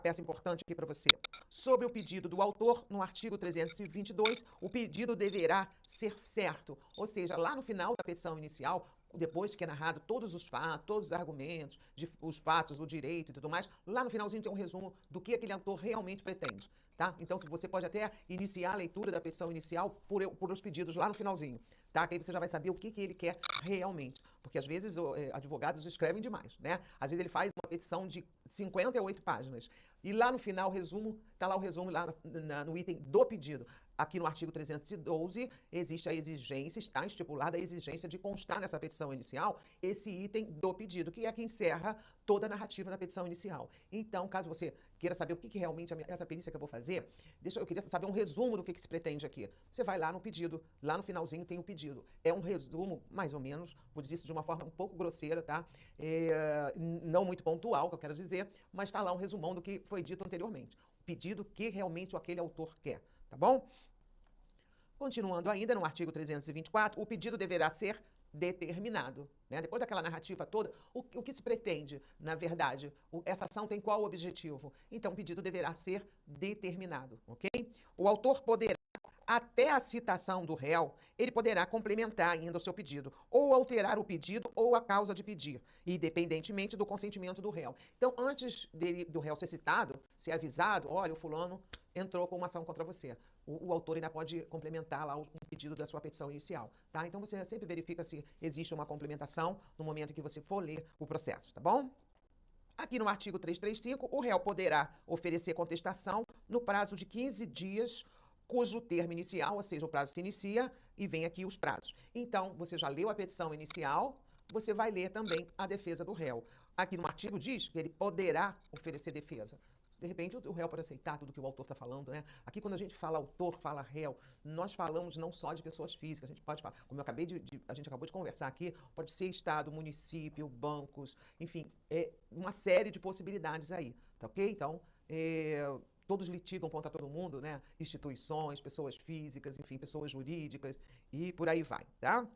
peça importante aqui para você. Sobre o pedido do autor, no artigo 322, o pedido deverá ser certo. Ou seja, lá no final da petição inicial, depois que é narrado todos os fatos, todos os argumentos, os fatos, o direito e tudo mais, lá no finalzinho tem um resumo do que aquele autor realmente pretende. Tá? Então, você pode até iniciar a leitura da petição inicial por os pedidos lá no finalzinho. Tá? Que aí você já vai saber o que ele quer realmente. Porque às vezes advogados escrevem demais, né? Às vezes ele faz uma petição de 58 páginas. E lá no final, o resumo, está lá o resumo lá no item do pedido. Aqui no artigo 312, existe a exigência, está estipulada a exigência de constar nessa petição inicial esse item do pedido, que é que encerra toda a narrativa da petição inicial. Então, caso você queira saber o que realmente essa perícia que eu vou fazer, eu queria saber um resumo do que se pretende aqui. Você vai lá no pedido, lá no finalzinho tem o pedido. É um resumo, mais ou menos, vou dizer isso de uma forma um pouco grosseira, tá? Não muito pontual, que eu quero dizer, mas está lá um resumão do que foi dito anteriormente. O pedido que realmente aquele autor quer, tá bom? Continuando ainda no artigo 324, o pedido deverá ser determinado. Né? Depois daquela narrativa toda, o que se pretende, na verdade? Essa ação tem qual objetivo? Então, o pedido deverá ser determinado, ok? O autor poderá, até a citação do réu, ele poderá complementar ainda o seu pedido, ou alterar o pedido ou a causa de pedir, independentemente do consentimento do réu. Então, antes do réu ser citado, ser avisado, olha, o fulano entrou com uma ação contra você. O autor ainda pode complementar lá o pedido da sua petição inicial, tá? Então, você sempre verifica se existe uma complementação no momento que você for ler o processo, tá bom? Aqui no artigo 335, o réu poderá oferecer contestação no prazo de 15 dias, cujo termo inicial, ou seja, o prazo se inicia e vem aqui os prazos. Então, você já leu a petição inicial, você vai ler também a defesa do réu. Aqui no artigo diz que ele poderá oferecer defesa. De repente, o réu pode aceitar tudo que o autor está falando, né? Aqui, quando a gente fala autor, fala réu, nós falamos não só de pessoas físicas, a gente pode falar, como a gente acabou de conversar aqui, pode ser Estado, município, bancos, enfim, uma série de possibilidades aí, tá ok? Então, todos litigam contra todo mundo, né? Instituições, pessoas físicas, enfim, pessoas jurídicas e por aí vai, tá?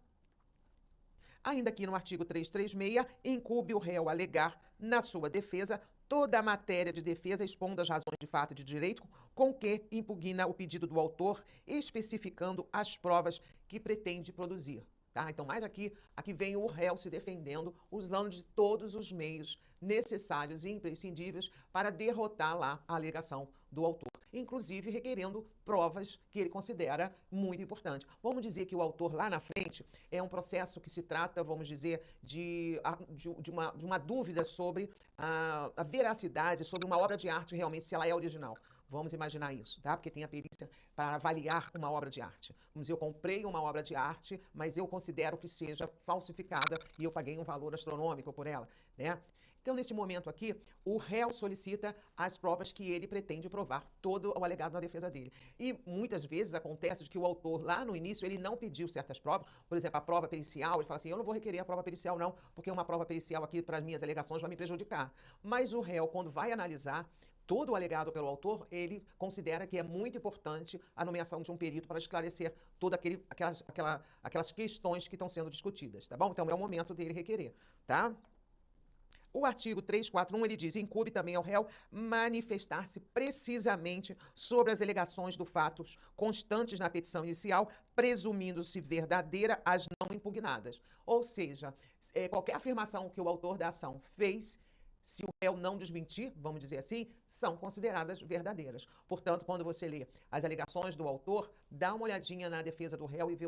Ainda aqui no artigo 336, incumbe o réu alegar na sua defesa toda a matéria de defesa expondo as razões de fato e de direito com que impugna o pedido do autor, especificando as provas que pretende produzir. Tá? Então, mais aqui vem o réu se defendendo, usando de todos os meios necessários e imprescindíveis para derrotar lá a alegação do autor, inclusive requerendo provas que ele considera muito importantes. Vamos dizer que o autor lá na frente é um processo que se trata, vamos dizer, de uma dúvida sobre a veracidade, sobre uma obra de arte realmente, se ela é original. Vamos imaginar isso, tá? Porque tem a perícia para avaliar uma obra de arte. Vamos dizer, eu comprei uma obra de arte, mas eu considero que seja falsificada e eu paguei um valor astronômico por ela, né? Então, neste momento aqui, o réu solicita as provas que ele pretende provar, todo o alegado na defesa dele. E muitas vezes acontece de que o autor, lá no início, ele não pediu certas provas. Por exemplo, a prova pericial, ele fala assim, eu não vou requerer a prova pericial não, porque uma prova pericial aqui para as minhas alegações vai me prejudicar. Mas o réu, quando vai analisar todo o alegado pelo autor, ele considera que é muito importante a nomeação de um perito para esclarecer todas aquelas questões que estão sendo discutidas, tá bom? Então, é o momento dele requerer, tá? O artigo 341, ele diz, incumbe também ao réu manifestar-se precisamente sobre as alegações do fatos constantes na petição inicial, presumindo-se verdadeira as não impugnadas. Ou seja, qualquer afirmação que o autor da ação fez, se o réu não desmentir, vamos dizer assim, são consideradas verdadeiras. Portanto, quando você lê as alegações do autor, dá uma olhadinha na defesa do réu e vê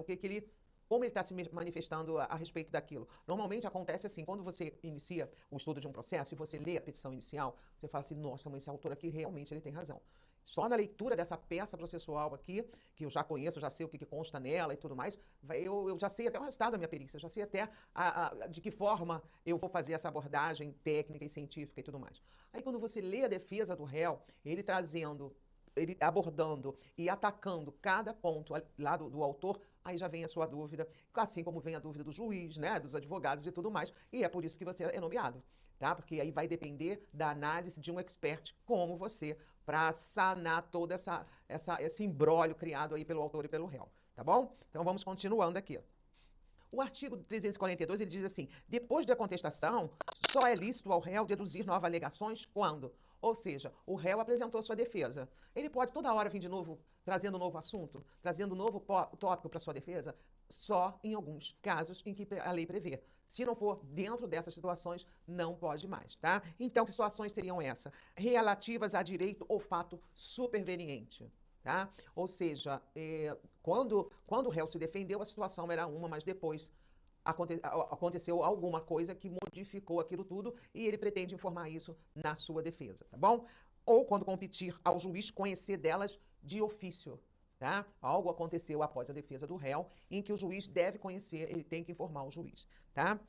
como ele está se manifestando a respeito daquilo. Normalmente acontece assim, quando você inicia o estudo de um processo e você lê a petição inicial, você fala assim, nossa, mas esse autor aqui realmente ele tem razão. Só na leitura dessa peça processual aqui, que eu já conheço, já sei o que consta nela e tudo mais, eu já sei até o resultado da minha perícia, já sei até de que forma eu vou fazer essa abordagem técnica e científica e tudo mais. Aí quando você lê a defesa do réu, ele abordando e atacando cada ponto lá do autor, aí já vem a sua dúvida, assim como vem a dúvida do juiz, né, dos advogados e tudo mais, e é por isso que você é nomeado, tá? Porque aí vai depender da análise de um expert como você, para sanar todo esse imbróglio criado aí pelo autor e pelo réu, tá bom? Então vamos continuando aqui. O artigo 342, ele diz assim, depois da contestação, só é lícito ao réu deduzir novas alegações quando Ou seja, o réu apresentou sua defesa. Ele pode toda hora vir de novo, trazendo um novo assunto, trazendo um novo tópico para sua defesa, só em alguns casos em que a lei prevê. Se não for dentro dessas situações, não pode mais, tá? Então, que situações seriam essas? Relativas a direito ou fato superveniente, tá? Ou seja, quando o réu se defendeu, a situação era uma, mas depois aconteceu alguma coisa que modificou aquilo tudo e ele pretende informar isso na sua defesa, tá bom? Ou quando competir ao juiz conhecer delas de ofício, tá? Algo aconteceu após a defesa do réu em que o juiz deve conhecer, ele tem que informar o juiz, tá?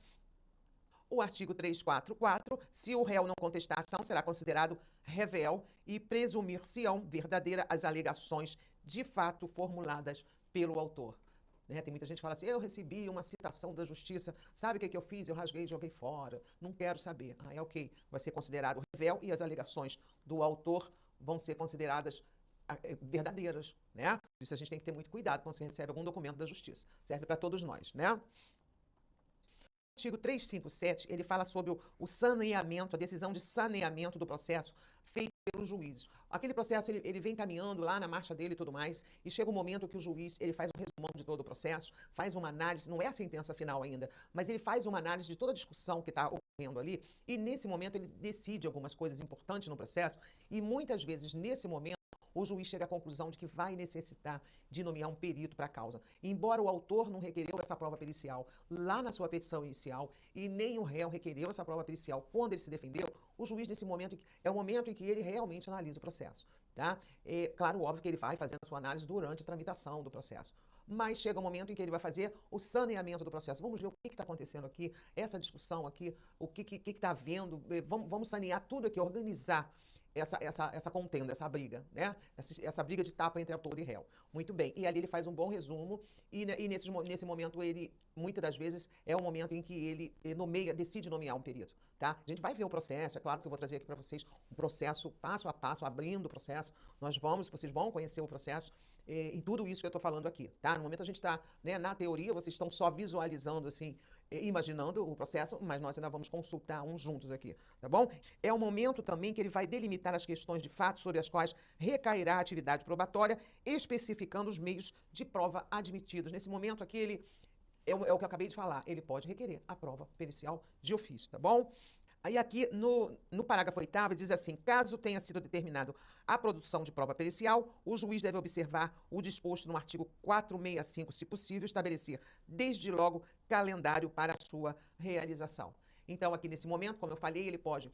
O artigo 344, se o réu não contestar a ação, será considerado revel e presumir-se-ão verdadeira as alegações de fato formuladas pelo autor. Né? Tem muita gente que fala assim, eu recebi uma citação da justiça, sabe o que eu fiz? Eu rasguei e joguei fora, não quero saber. É ok, vai ser considerado revel e as alegações do autor vão ser consideradas verdadeiras, né? Por isso a gente tem que ter muito cuidado quando você recebe algum documento da justiça. Serve para todos nós, né? O artigo 357, ele fala sobre o saneamento, a decisão de saneamento do processo feito pelos juízes. Aquele processo, ele vem caminhando lá na marcha dele e tudo mais, e chega um momento que o juiz, ele faz um resumão de todo o processo, faz uma análise, não é a sentença final ainda, mas ele faz uma análise de toda a discussão que está ocorrendo ali, e nesse momento ele decide algumas coisas importantes no processo, e muitas vezes, nesse momento, o juiz chega à conclusão de que vai necessitar de nomear um perito para a causa. Embora o autor não requereu essa prova pericial lá na sua petição inicial e nem o réu requereu essa prova pericial quando ele se defendeu, o juiz, nesse momento, é o momento em que ele realmente analisa o processo. Tá? Claro, óbvio que ele vai fazendo a sua análise durante a tramitação do processo. Mas chega um momento em que ele vai fazer o saneamento do processo. Vamos ver o que está acontecendo aqui, essa discussão aqui, o que está havendo, vamos sanear tudo aqui, organizar essa contenda, essa briga, né? Essa briga de tapa entre autor e réu. Muito bem. E ali ele faz um bom resumo e nesse momento ele, muitas das vezes, é o momento em que ele decide nomear um perito, tá? A gente vai ver o processo, é claro que eu vou trazer aqui para vocês um processo passo a passo, abrindo o processo. Vocês vão conhecer o processo em tudo isso que eu estou falando aqui, tá? No momento a gente está, né, na teoria, vocês estão só visualizando, assim, imaginando o processo, mas nós ainda vamos consultar uns juntos aqui, tá bom? É o momento também que ele vai delimitar as questões de fato sobre as quais recairá a atividade probatória, especificando os meios de prova admitidos. Nesse momento aqui, ele é o que eu acabei de falar, ele pode requerer a prova pericial de ofício, tá bom? Aí aqui no parágrafo 8º diz assim, caso tenha sido determinado a produção de prova pericial, o juiz deve observar o disposto no artigo 465, se possível, estabelecer desde logo calendário para a sua realização. Então, aqui nesse momento, como eu falei, ele pode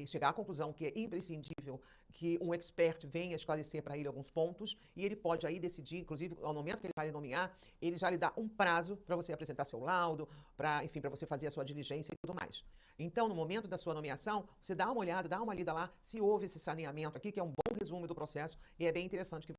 chegar à conclusão que é imprescindível que um expert venha esclarecer para ele alguns pontos e ele pode aí decidir, inclusive, ao momento que ele vai nomear, ele já lhe dá um prazo para você apresentar seu laudo, para você fazer a sua diligência e tudo mais. Então, no momento da sua nomeação, você dá uma olhada, dá uma lida lá, se houve esse saneamento aqui, que é um bom resumo do processo, e é bem interessante que